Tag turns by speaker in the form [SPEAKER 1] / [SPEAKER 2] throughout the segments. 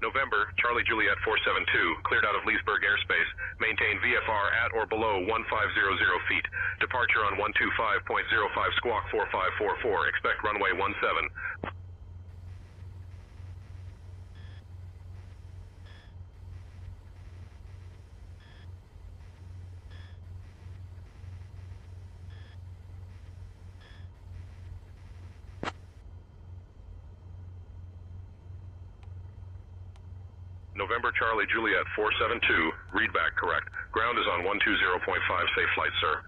[SPEAKER 1] November, Charlie Juliet 472, cleared out of Leesburg airspace. Maintain VFR at or below 1500 feet. Departure on 125.05 squawk 4544. Expect runway 17. November, Charlie Juliet 472, read back correct. Ground is on 120.5, safe flight, sir.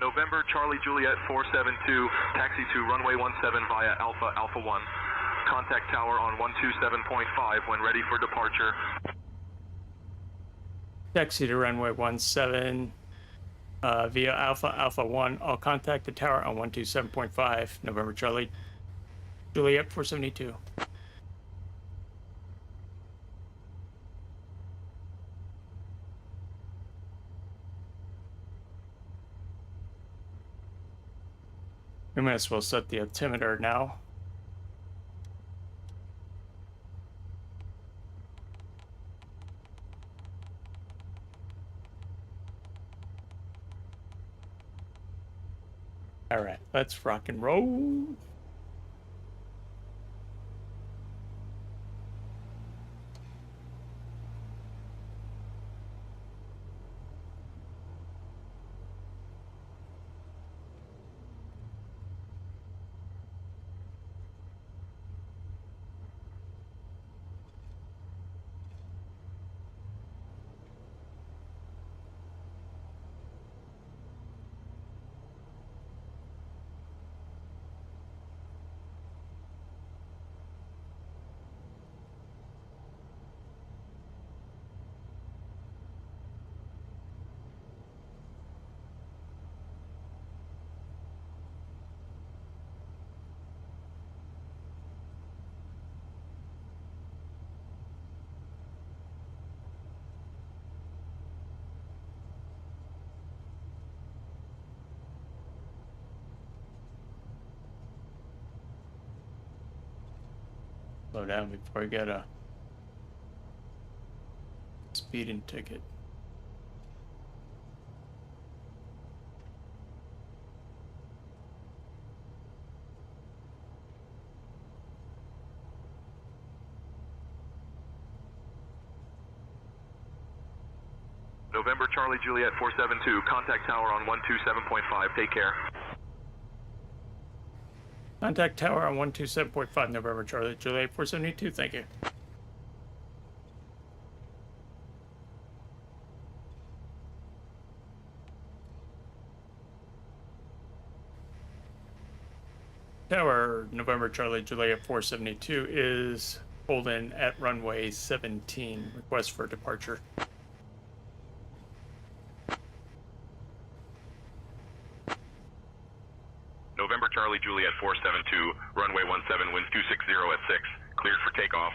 [SPEAKER 1] November, Charlie Juliet 472, taxi to runway 17 via Alpha, Alpha 1. Contact tower on 127.5 when ready for departure.
[SPEAKER 2] Taxi to runway 17 via Alpha, Alpha 1. I'll contact the tower on 127.5. November, Charlie Juliet 472. We might as well set the altimeter now. All right, let's rock and roll. Slow down before I get a speeding ticket.
[SPEAKER 1] November, Charlie Juliet 472, contact tower on 127.5. Take care.
[SPEAKER 2] Contact tower on 127.5, November, Charlie Juliet 472. Thank you. Tower, November, Charlie Juliet 472 is holding at runway 17. Request for departure.
[SPEAKER 1] November, Charlie Juliet 472, runway 17, winds 260 at 6. Cleared for takeoff.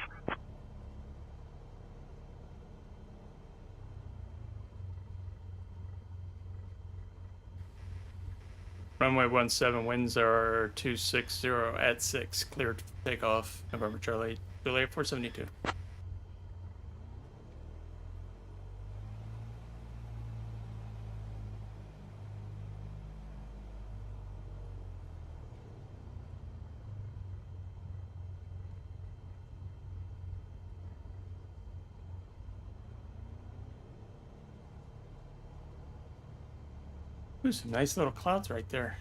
[SPEAKER 2] Runway 17, winds are 260 at 6. Cleared for takeoff. November, Charlie Juliet 472. Ooh, some nice little clouds right there.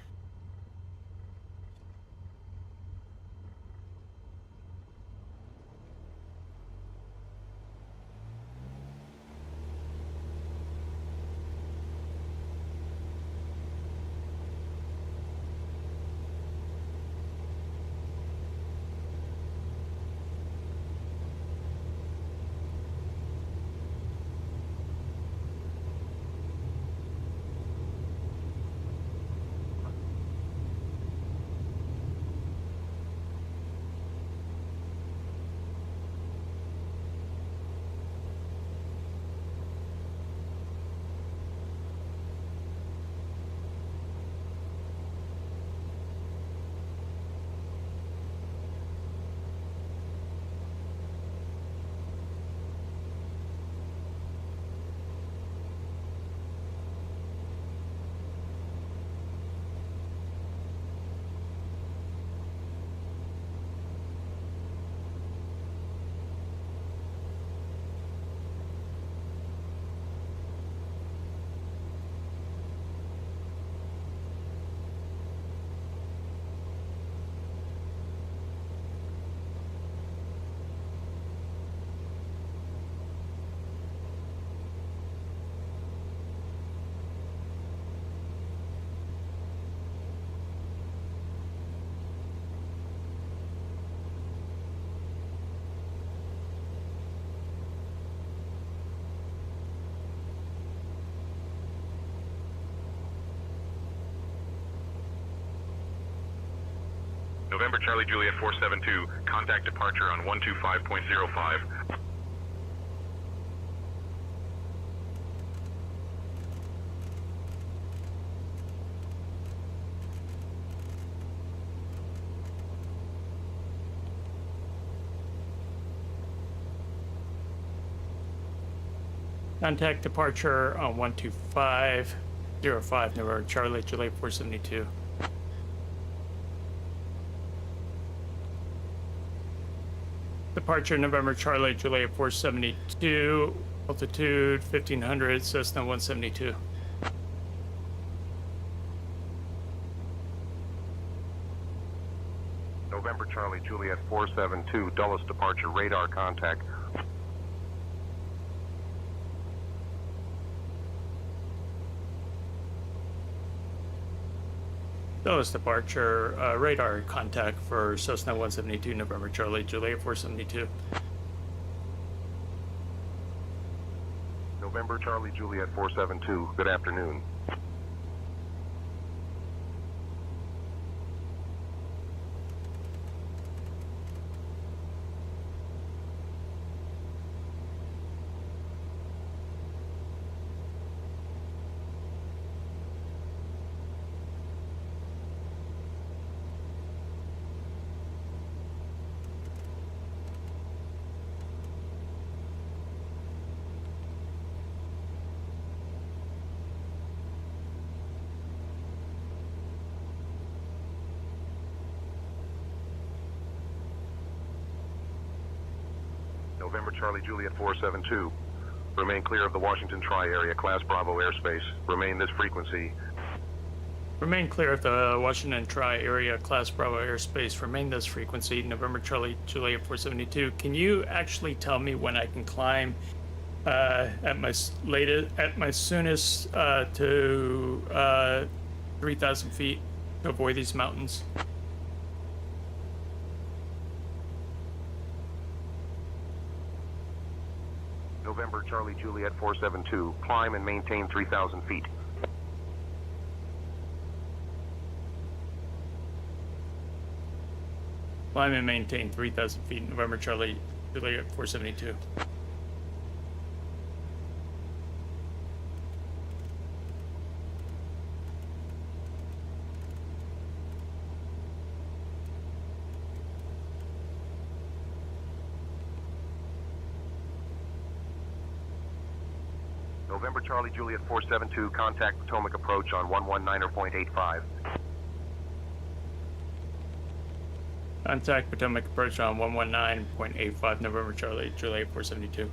[SPEAKER 1] November Charlie Juliet 472, contact departure on 125.05.
[SPEAKER 2] Contact departure on 125.05, November Charlie Juliet 472. Departure November Charlie Juliet 472, altitude 1500, Cessna 172.
[SPEAKER 1] November Charlie Juliet 472, Dulles departure, radar contact.
[SPEAKER 2] Dulles departure, radar contact for Cessna 172, November Charlie Juliet 472.
[SPEAKER 1] November Charlie Juliet 472, good afternoon. November Charlie Juliet 472. Remain clear of the Washington Tri-Area, Class Bravo airspace. Remain this frequency.
[SPEAKER 2] Remain clear of the Washington Tri-Area, Class Bravo airspace. Remain this frequency, November Charlie Juliet 472. Can you actually tell me when I can climb at my soonest to 3,000 feet to avoid these mountains?
[SPEAKER 1] November Charlie Juliet 472. Climb and maintain 3,000 feet.
[SPEAKER 2] Climb and maintain 3,000 feet, November Charlie Juliet 472.
[SPEAKER 1] November Charlie Juliet 472, contact Potomac approach on 119.85.
[SPEAKER 2] Contact Potomac approach on 119.85, November Charlie Juliet 472.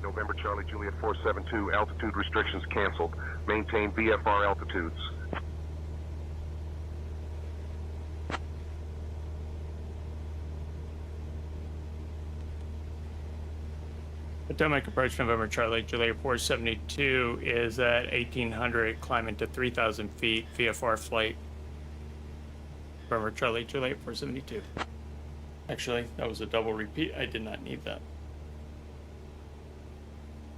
[SPEAKER 1] November Charlie Juliet 472, altitude restrictions canceled. Maintain VFR altitudes.
[SPEAKER 2] Potomac approach November Charlie Juliet 472 is at 1,800, climbing to 3,000 feet, VFR flight. November Charlie Juliet 472. Actually, that was a double repeat. I did not need that.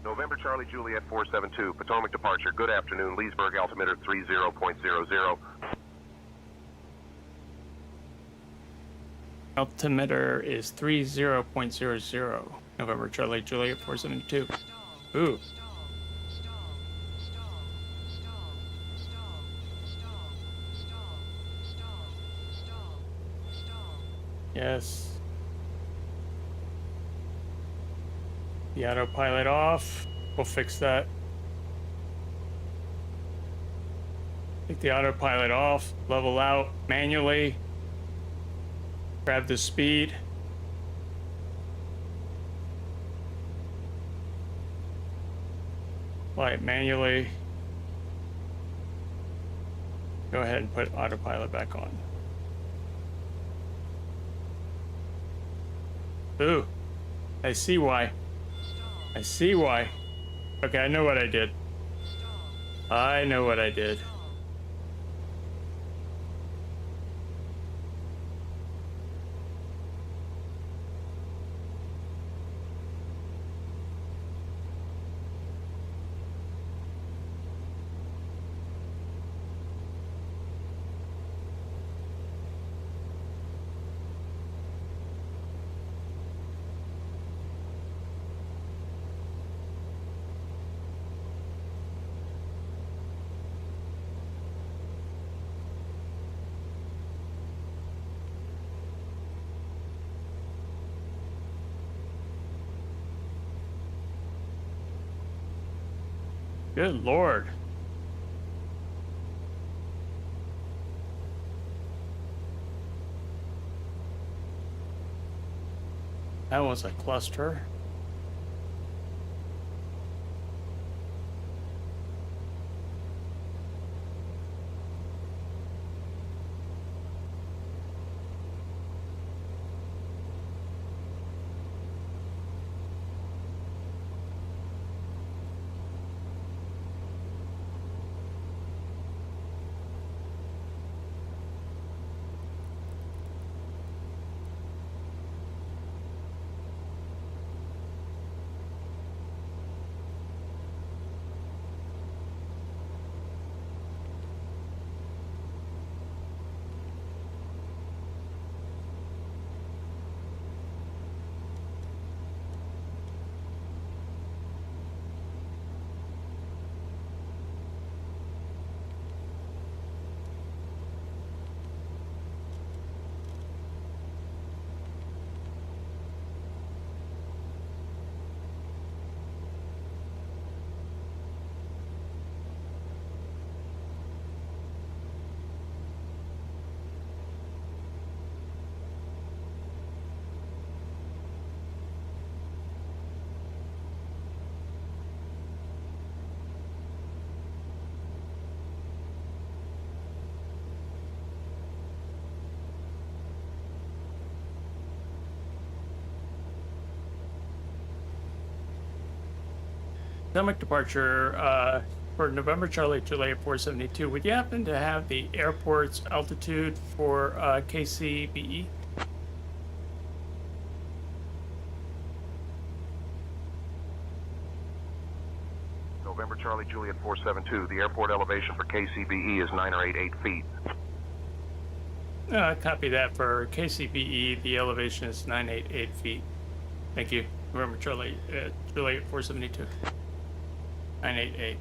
[SPEAKER 1] November Charlie Juliet 472, Potomac departure. Good afternoon. Leesburg altimeter 30.00.
[SPEAKER 2] Altimeter is 30.00. November Charlie Juliet 472. Ooh. Yes. The autopilot off. We'll fix that. Take the autopilot off, level out manually. Grab the speed. Fly it manually. Go ahead and put autopilot back on. Ooh, I see why. I see why. Okay, I know what I did. I know what I did. Good Lord. That was a cluster. Stomach departure for November Charlie Juliet 472. Would you happen to have the airport's altitude for KCBE?
[SPEAKER 1] November Charlie Juliet 472. The airport elevation for KCBE is 988 feet.
[SPEAKER 2] Copy that for KCBE. The elevation is 988 feet. Thank you. November Charlie Juliet 472. 988.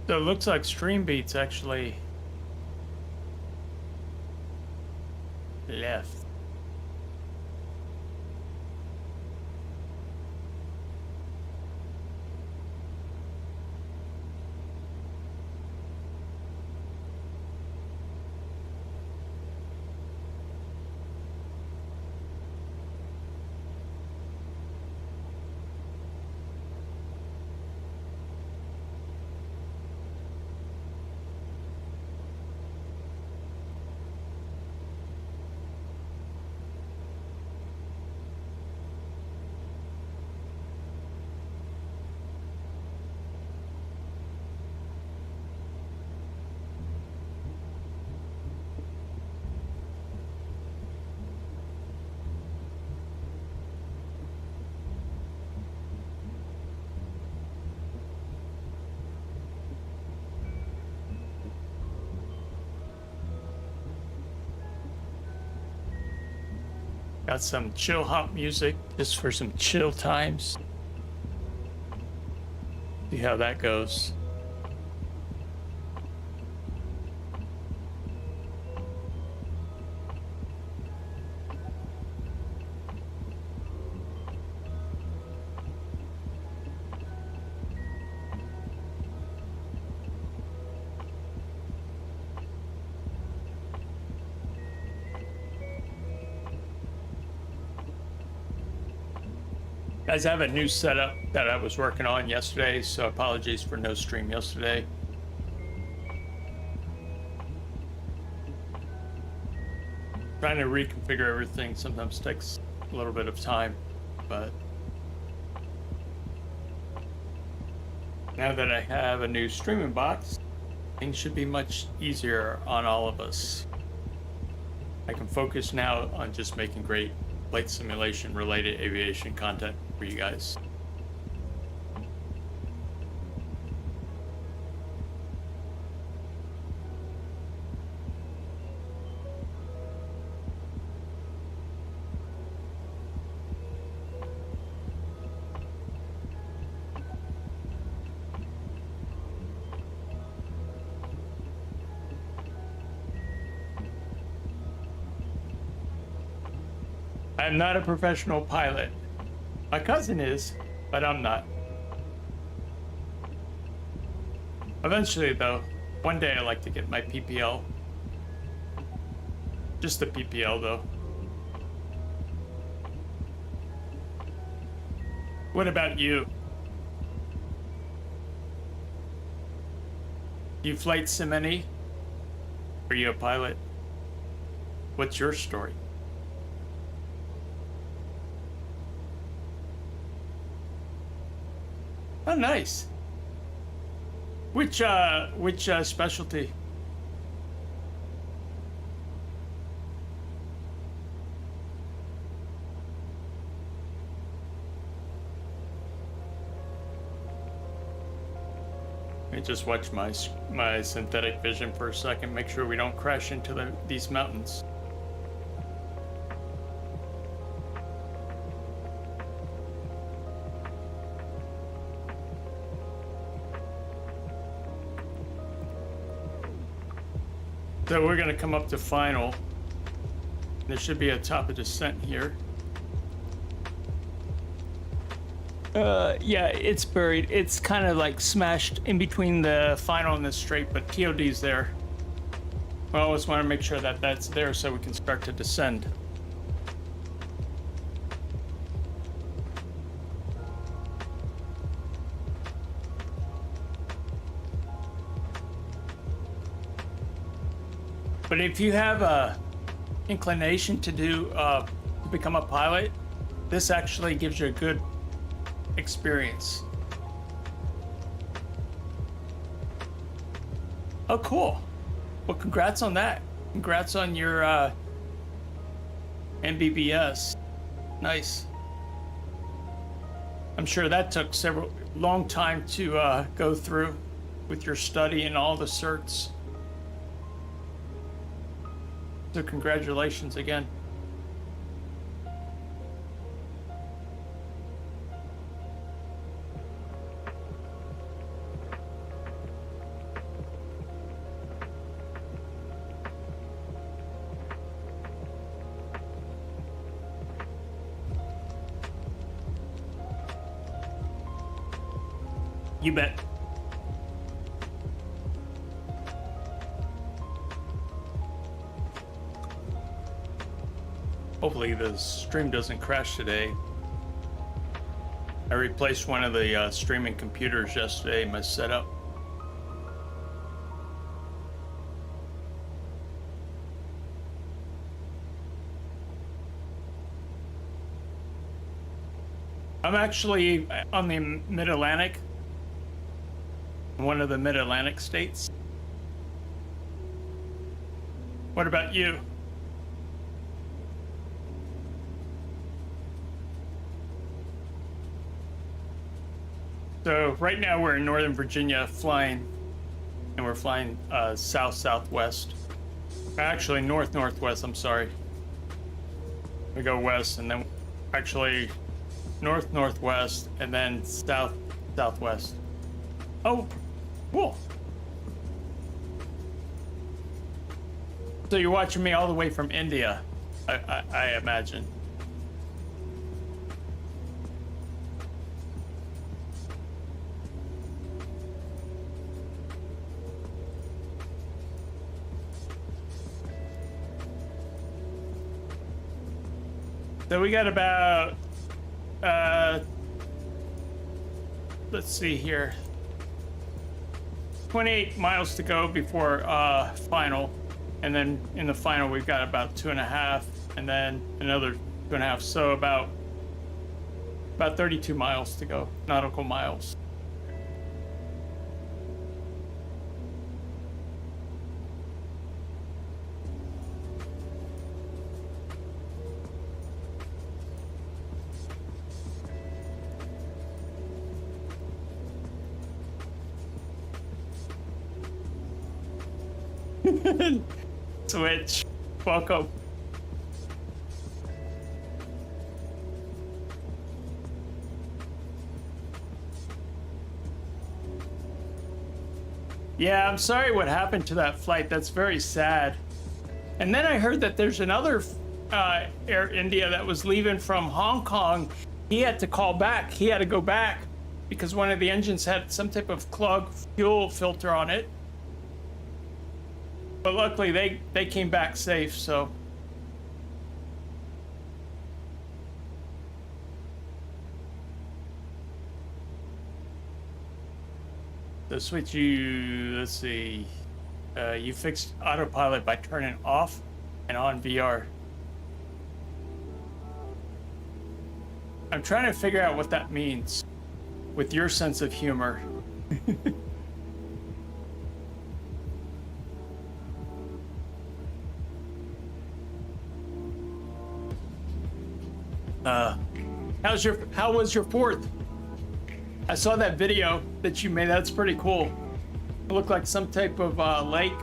[SPEAKER 2] So it looks like Streambeats actually left. Got some chill hop music just for some chill times. See how that goes. Guys, I have a new setup that I was working on yesterday, so apologies for no stream yesterday. Trying to reconfigure everything sometimes takes a little bit of time, but now that I have a new streaming box, things should be much easier on all of us. I can focus now on just making great flight simulation related aviation content for you guys. I'm not a professional pilot. My cousin is, but I'm not. Eventually, though, one day I'd like to get my PPL. Just the PPL, though. What about you? You flight sim any? Are you a pilot? What's your story? Oh, nice. Which specialty? Let me just watch my synthetic vision for a second. Make sure we don't crash into these mountains. So we're going to come up to final. There should be a top of descent here. Yeah, it's buried. It's kind of like smashed in between the final and the straight, but TOD's there. We always want to make sure that that's there so we can start to descend. But if you have a inclination to to become a pilot, this actually gives you a good experience. Oh, cool. Well, congrats on that. Congrats on your MBBS. Nice. I'm sure that took long time to go through with your study and all the certs. So congratulations again. You bet. Hopefully the stream doesn't crash today. I replaced one of the streaming computers yesterday in my setup. I'm actually on the Mid-Atlantic, one of the Mid-Atlantic states. What about you? So right now we're in Northern Virginia flying, and we're flying south-southwest. Actually north-northwest, I'm sorry. We go west and then actually north-northwest and then south-southwest. Oh, cool. So you're watching me all the way from India, I imagine. So we got about, let's see here, 28 miles to go before final. And then in the final, we've got about 2.5, and then another 2.5. So about 32 miles to go, nautical miles. Switch. Welcome. Yeah, I'm sorry what happened to that flight. That's very sad. And then I heard that there's another Air India that was leaving from Hong Kong. He had to call back. He had to go back because one of the engines had some type of clogged fuel filter on it. But luckily, they came back safe, so. So switch you, let's see. You fixed autopilot by turning off and on VR. I'm trying to figure out what that means with your sense of humor. How was your 4th? I saw that video that you made. That's pretty cool. It looked like some type of lake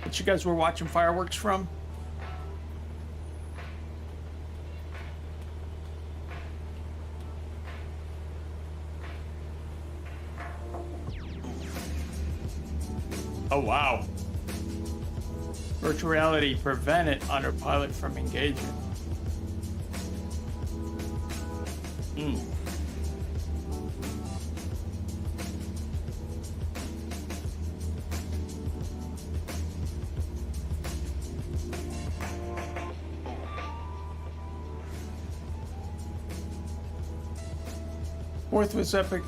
[SPEAKER 2] that you guys were watching fireworks from. Oh wow. Virtual reality prevented autopilot from engagement. Fourth was epic,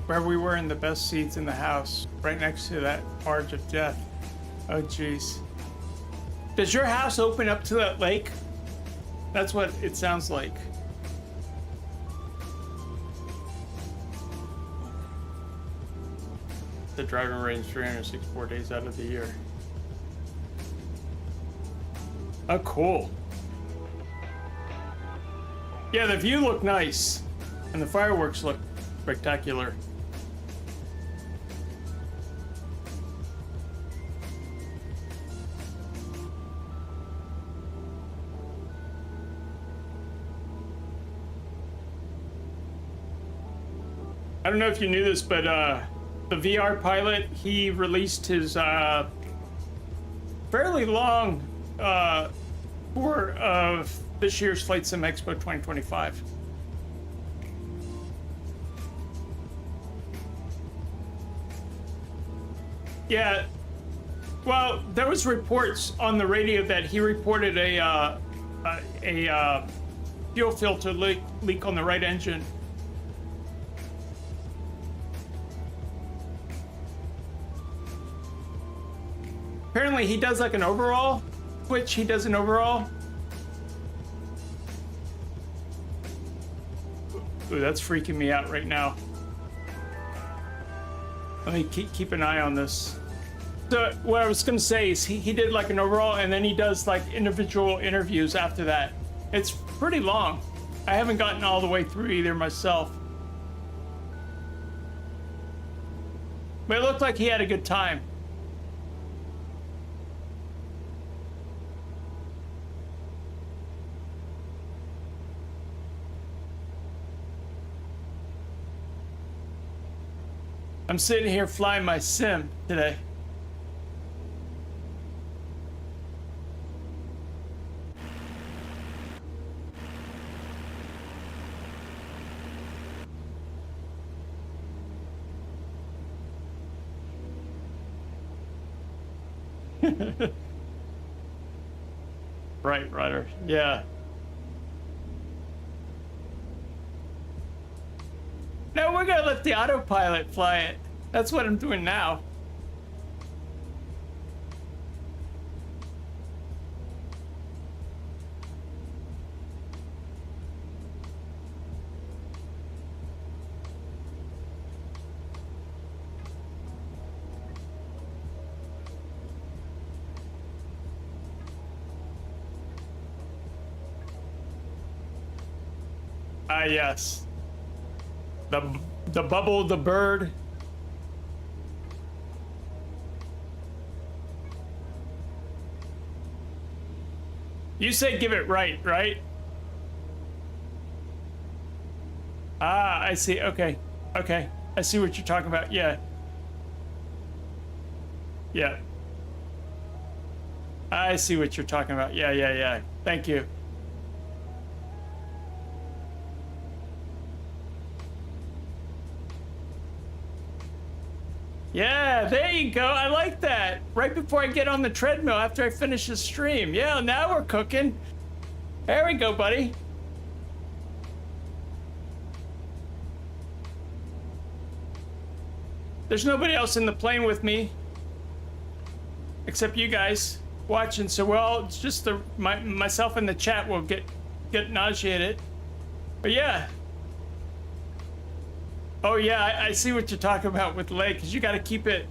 [SPEAKER 2] where we were in the best seats in the house, right next to that barge of death. Oh jeez. Does your house open up to that lake? That's what it sounds like. The driving range 364 days out of the year. Oh, cool. Yeah, the view looked nice, and the fireworks look spectacular. I don't know if you knew this, but the VR pilot, he released his fairly long tour of this year's Flight Sim Expo 2025. Yeah. Well, there was reports on the radio that he reported a fuel filter leak on the right engine. Apparently, he does like an overall switch. He does an overall. Ooh, that's freaking me out right now. Let me keep an eye on this. So what I was going to say is he did like an overall, and then he does like individual interviews after that. It's pretty long. I haven't gotten all the way through either myself. But it looked like he had a good time. I'm sitting here flying my sim today. Right, Ryder. Yeah. No, we're gonna let the autopilot fly it. That's what I'm doing now. Ah, yes. The bubble, the bird. You said give it right, right? Ah, I see. Okay. Okay. I see what you're talking about. Yeah. Yeah. I see what you're talking about. Yeah, yeah, yeah. Thank you. Yeah, there you go. I like that. Right before I get on the treadmill after I finish the stream. Yeah, now we're cooking. There we go, buddy. There's nobody else in the plane with me except you guys watching. So well, it's just myself in the chat will get nauseated. But yeah. Oh yeah, I see what you're talking about with the leg, because you got to keep it,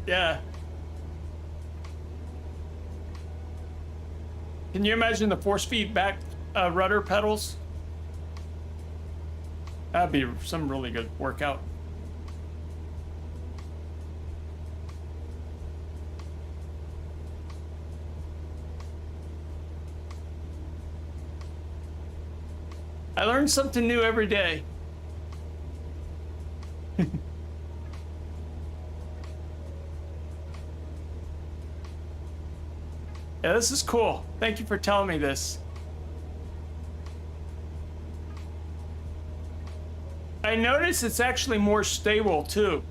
[SPEAKER 2] yeah. Can you imagine the force feedback rudder pedals? That'd be some really good workout. I learn something new every day. Yeah, this is cool. Thank you for telling me this. I notice it's actually more stable too.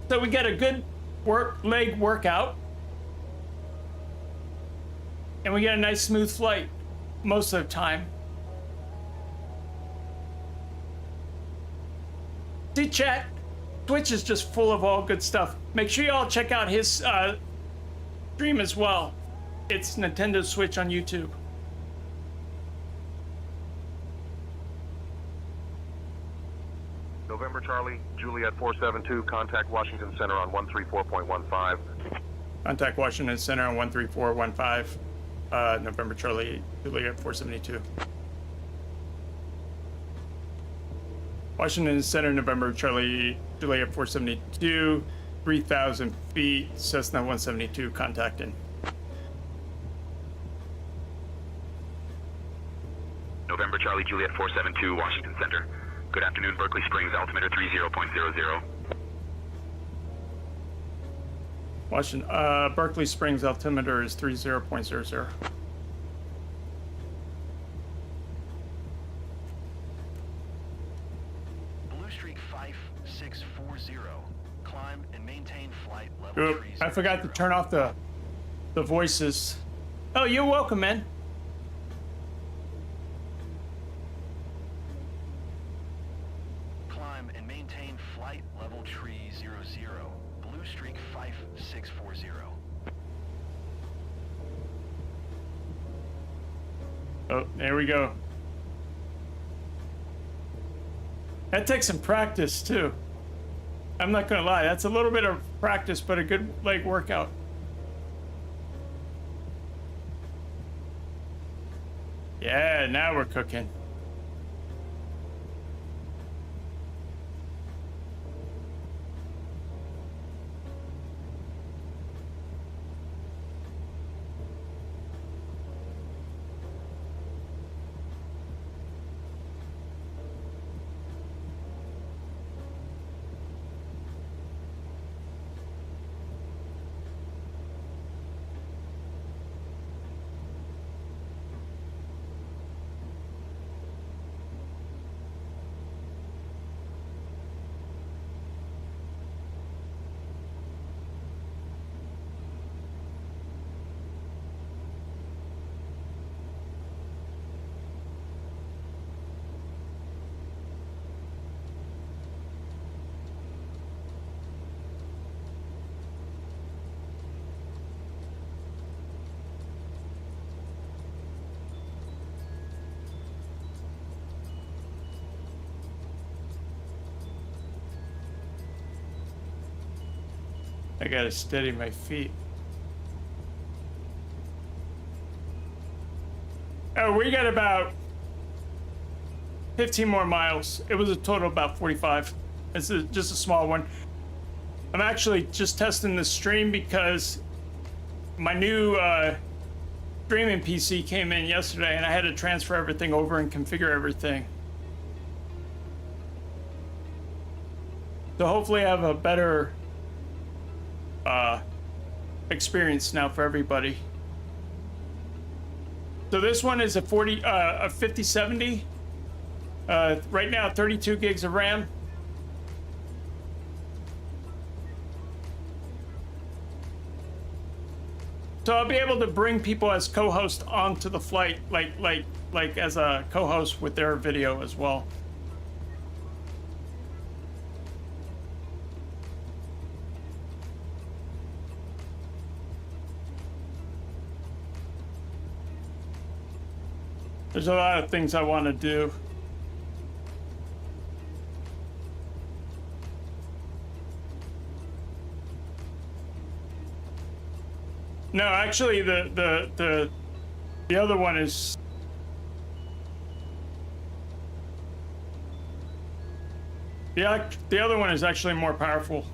[SPEAKER 2] So we get a good leg workout. And we get a nice smooth flight most of the time. See, chat, Twitch is just full of all good stuff. Make sure you all check out his stream as well. It's Nintendo Switch on YouTube.
[SPEAKER 1] November Charlie, Juliet 472, contact Washington Center on 134.15.
[SPEAKER 2] Contact Washington Center on 13415. November Charlie, Juliet 472. Washington Center, November Charlie, Juliet 472, 3,000 feet, Cessna 172, contacting.
[SPEAKER 1] November Charlie, Juliet 472, Washington Center. Good afternoon, Berkeley Springs, altimeter 30.00.
[SPEAKER 2] Washington, Berkeley Springs altimeter is 30.00. Oop, I forgot to turn off the voices. Oh, you're welcome, man.
[SPEAKER 3] Climb and maintain flight level tree 00. Blue streak 5640.
[SPEAKER 2] Oh, there we go. That takes some practice too. I'm not gonna lie, that's a little bit of practice, but a good leg workout. Yeah, now we're cooking. I gotta steady my feet. Oh, we got about 15 more miles. It was a total of about 45. It's just a small one. I'm actually just testing the stream because my new streaming PC came in yesterday and I had to transfer everything over and configure everything. So hopefully I have a better experience now for everybody. So this one is a 5070. Right now 32 gigs of RAM. So I'll be able to bring people as co-host onto the flight, like as a co-host with their video as well. There's a lot of things I want to do. No, actually, the other one is the other one is actually more powerful.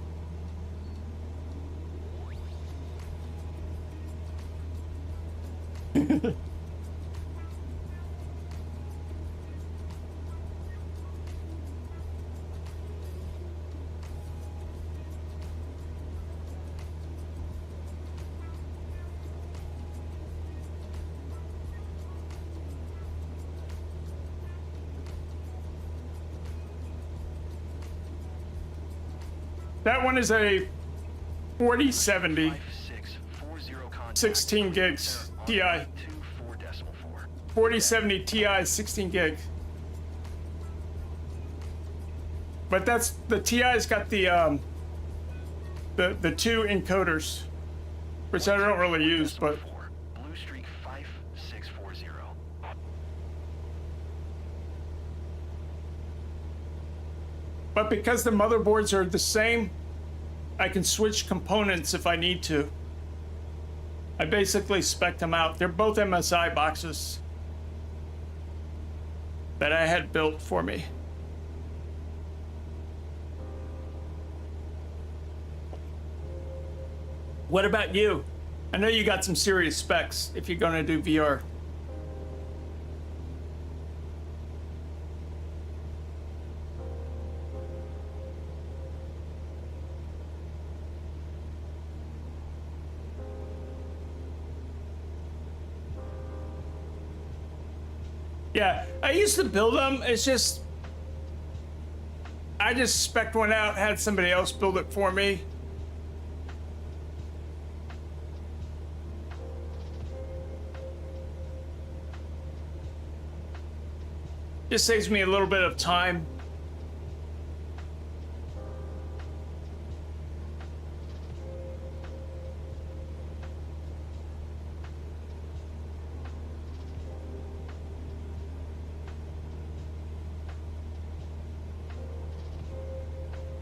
[SPEAKER 2] That one is a 4070, 16 gigs Ti. 4070 Ti, 16 gig. But that's the Ti's got the two encoders, which I don't really use, but.
[SPEAKER 3] Blue streak 5640.
[SPEAKER 2] But because the motherboards are the same, I can switch components if I need to. I basically spec'd them out. They're both MSI boxes that I had built for me. What about you? I know you got some serious specs if you're gonna do VR. Yeah, I used to build them. It's just, I just spec'd one out, had somebody else build it for me. Just saves me a little bit of time.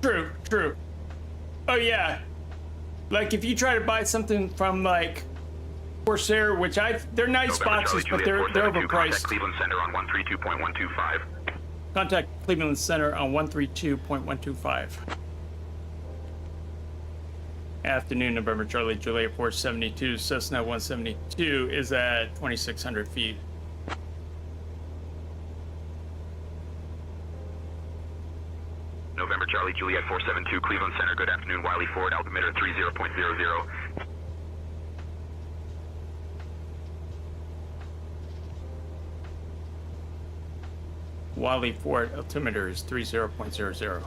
[SPEAKER 2] True, true. Oh yeah. Like if you try to buy something from like Corsair, which they're nice boxes, but they're overpriced.
[SPEAKER 1] Contact Cleveland Center on 132.125.
[SPEAKER 2] Contact Cleveland Center on 132.125. Afternoon, November Charlie, Juliet 472, Cessna 172 is at 2,600 feet.
[SPEAKER 1] November Charlie, Juliet 472, Cleveland Center, good afternoon, Wiley Ford, altimeter 30.00.
[SPEAKER 2] Wiley Ford, altimeter is 30.00.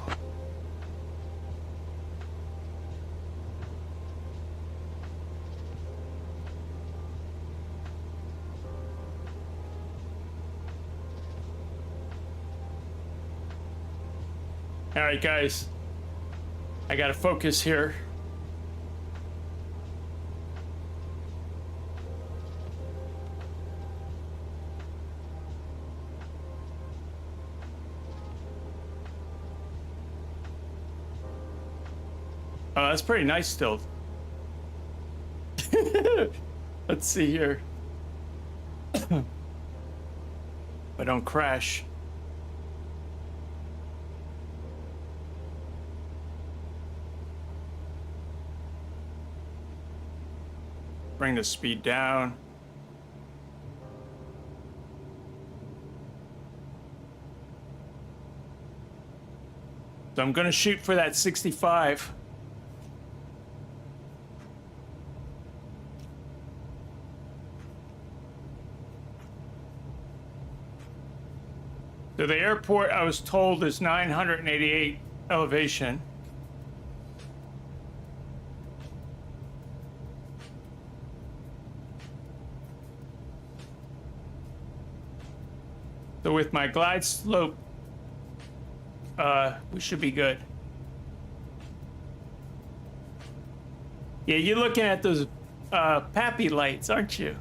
[SPEAKER 2] All right, guys, I gotta focus here. Oh, that's pretty nice still. Let's see here. I don't crash. Bring the speed down. So I'm gonna shoot for that 65. So the airport, I was told, is 988 elevation. So with my glide slope, we should be good. Yeah, you're looking at those Pappy lights, aren't you?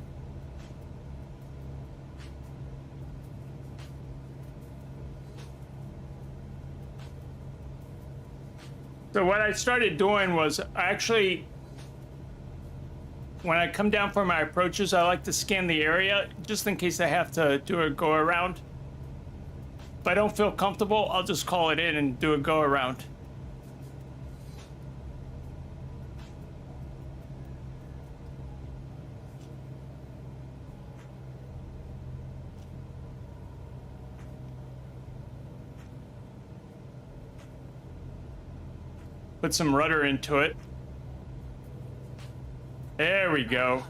[SPEAKER 2] So what I started doing was actually, when I come down for my approaches, I like to scan the area just in case I have to do a go around. If I don't feel comfortable, I'll just call it in and do a go around. Put some rudder into it. There we go.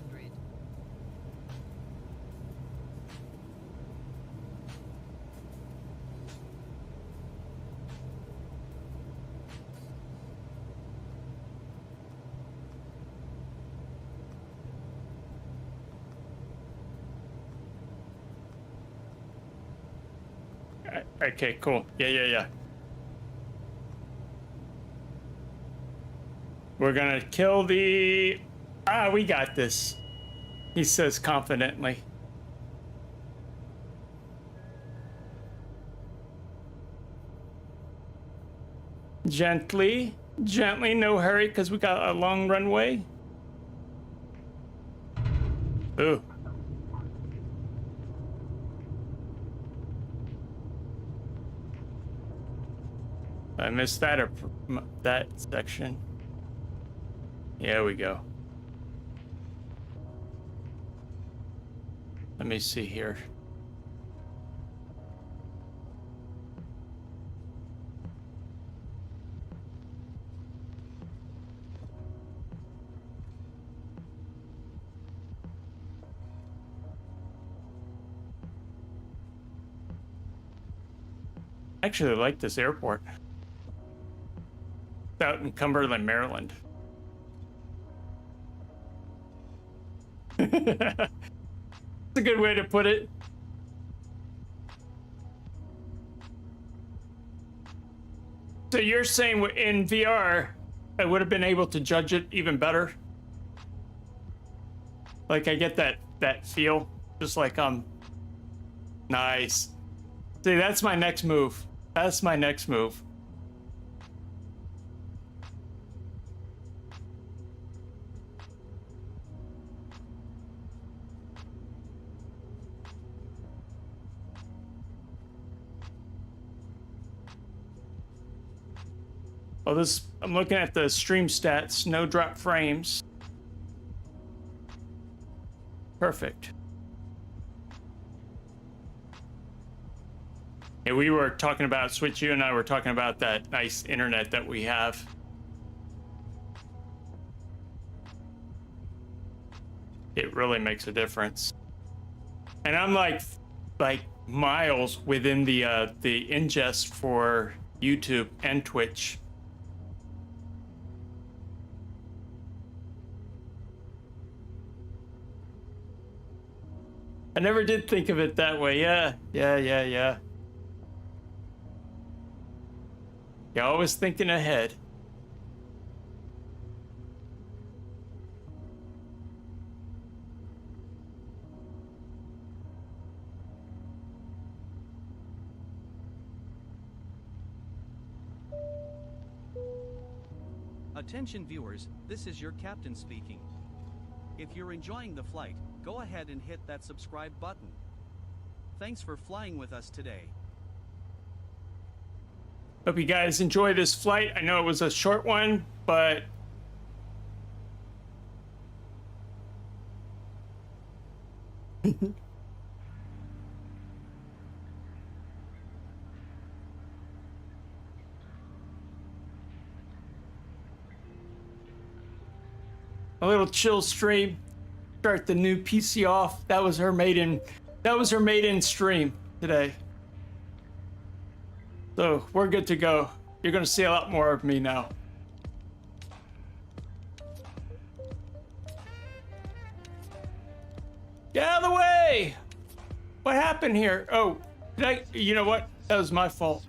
[SPEAKER 2] Okay, cool. Yeah. We're gonna kill the... we got this, he says confidently. Gently, no hurry, because we got a long runway. Ooh. I missed that section. Here we go. Let me see here. I actually like this airport. It's out in Cumberland, Maryland. That's a good way to put it. So you're saying in VR, I would have been able to judge it even better? Like I get that feel, just like nice. See, that's my next move. That's my next move. Oh, this, I'm looking at the stream stats, no drop frames. Perfect. Yeah, we were talking about, Switch, you and I were talking about that nice internet that we have. It really makes a difference. And I'm like miles within the ingest for YouTube and Twitch. I never did think of it that way. Yeah. Yeah, always thinking ahead.
[SPEAKER 4] Attention viewers, this is your captain speaking. If you're enjoying the flight, go ahead and hit that subscribe button. Thanks for flying with us today.
[SPEAKER 2] Hope you guys enjoy this flight. I know it was a short one, but a little chill stream. Start the new PC off. That was her maiden stream today. So we're good to go. You're gonna see a lot more of me now. Get out of the way! What happened here? Oh, you know what? That was my fault.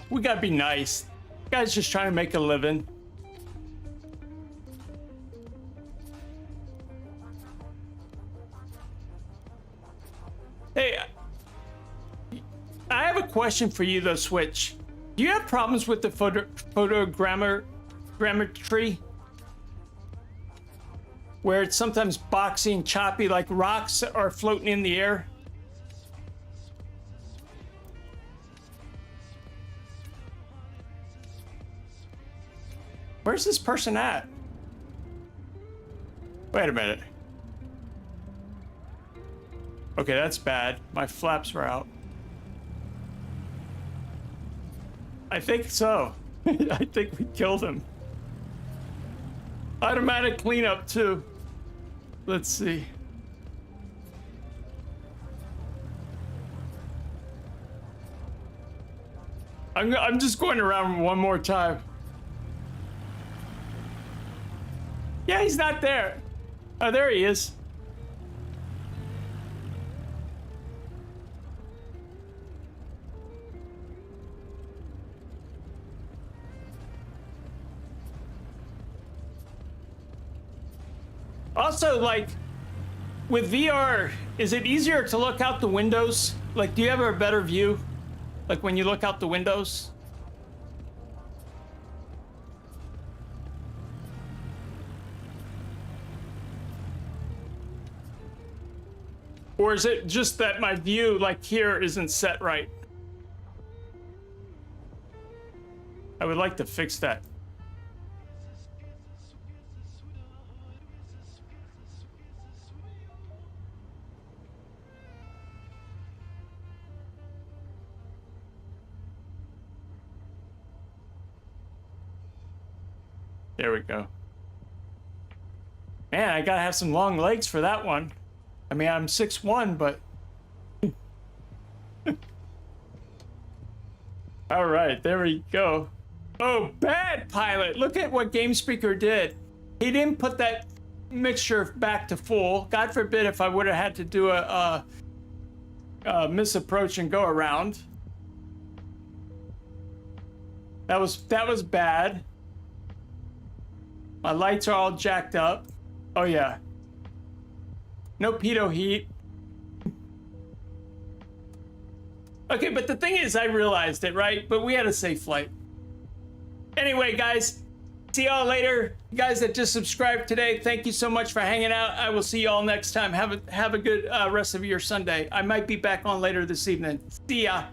[SPEAKER 2] We gotta be nice. Guy's just trying to make a living. Hey, I have a question for you though, Switch. Do you have problems with the photogrammetry? Where it's sometimes boxy and choppy, like rocks are floating in the air? Where's this person at? Wait a minute. Okay, that's bad. My flaps were out. I think so. I think we killed him. Automatic cleanup too. Let's see. I'm just going around one more time. Yeah, he's not there. Oh, there he is. Also, like, with VR, is it easier to look out the windows? Like, do you have a better view? Like, when you look out the windows? Or is it just that my view, like here, isn't set right? I would like to fix that. There we go. Man, I gotta have some long legs for that one. I mean, I'm 6'1", but... All right, there we go. Oh, bad pilot. Look at what GameSpeaker did. He didn't put that mixture back to full. God forbid if I would have had to do a misapproach and go around. That was bad. My lights are all jacked up. Oh yeah. No pitot heat. Okay, but the thing is, I realized it, right? But we had a safe flight. Anyway, guys, see y'all later. You guys that just subscribed today, thank you so much for hanging out. I will see y'all next time. Have a good rest of your Sunday. I might be back on later this evening. See ya.